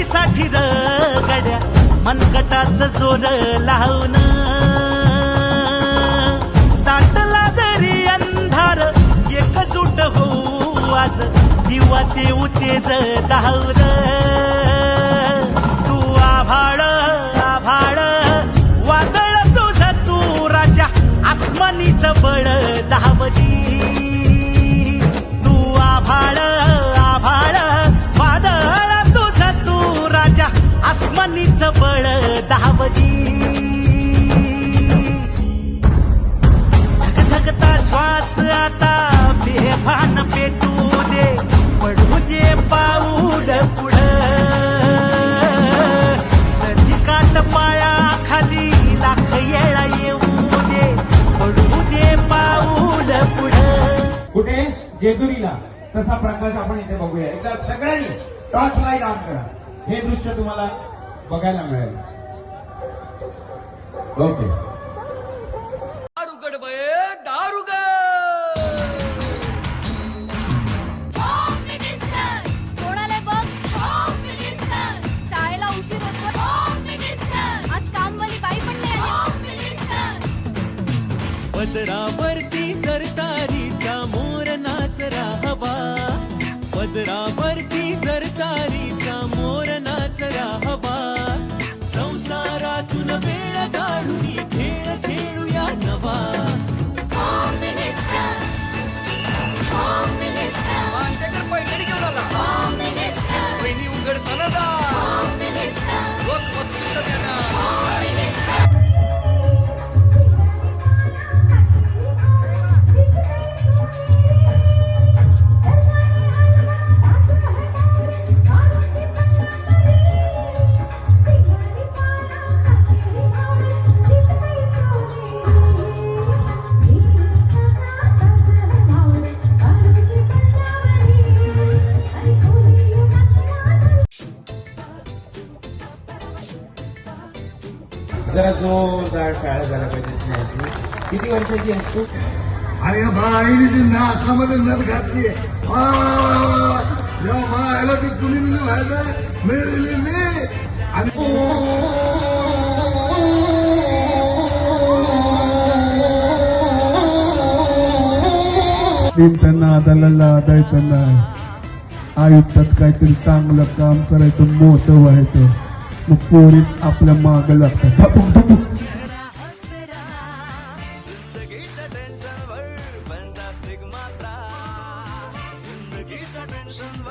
साठी रगड्या मनगटाचं जोर लावून दाटला जरी अंधार एकजूट होऊ आज दिवा देऊ तेज दावर तू आभाळ आभाळ वादळ तुझं तू राजा आसमानीचं बळ दावजी तू आभाळ आभाळ वादळ तुझं तू राजा आसमानीचं बळ दावजी धगधगता श्वास आता बेभान पेटू दे पडू दे पाऊल पुढं सधिकाट पाया खाली लाख येळा येऊ दे पडू दे पाऊल पुढं कुठे जेजुरीला तसा प्रकाश आपण इथे बघूया एकदा सगळ्यांनी टॉर्च लाईट ऑन करा हे दृश्य तुम्हाला बघायला मिळेल ओके दारुगड बये दारुगड कोणाला बघ शाळेला उशीर होतो आज कामवाली बाई पण नाही आली पदरावरती सरतारीचा मोर नाचरा हवा पदरावरती सरतारीचा मोर नाचरा हवा संसारातून वेळ काढून खेळ खेळूया नवा माझ्याकडे पैठणी घेऊन आला बहिणी उघडताना रोज वस्तू देणार जरा जोरदार टाळ्या झाला पाहिजे स्नेहाची किती वर्षाची आहेस तू अरे बाईने जी नाकामध्ये नथ घातली जेव्हा मला ती कुणी मिळून व्हायचं मिळालेली मी आणि नादाला लादायचं नाही आयुष्यात काहीतरी चांगलं काम करायचं मोठं व्हायचं मग पोरीत आपल्या माग लागतात धपूक धपूक जिंदगीच्या टेन्शनवर फंटास्टिक मात्रा जिंदगीच्या टेन्शन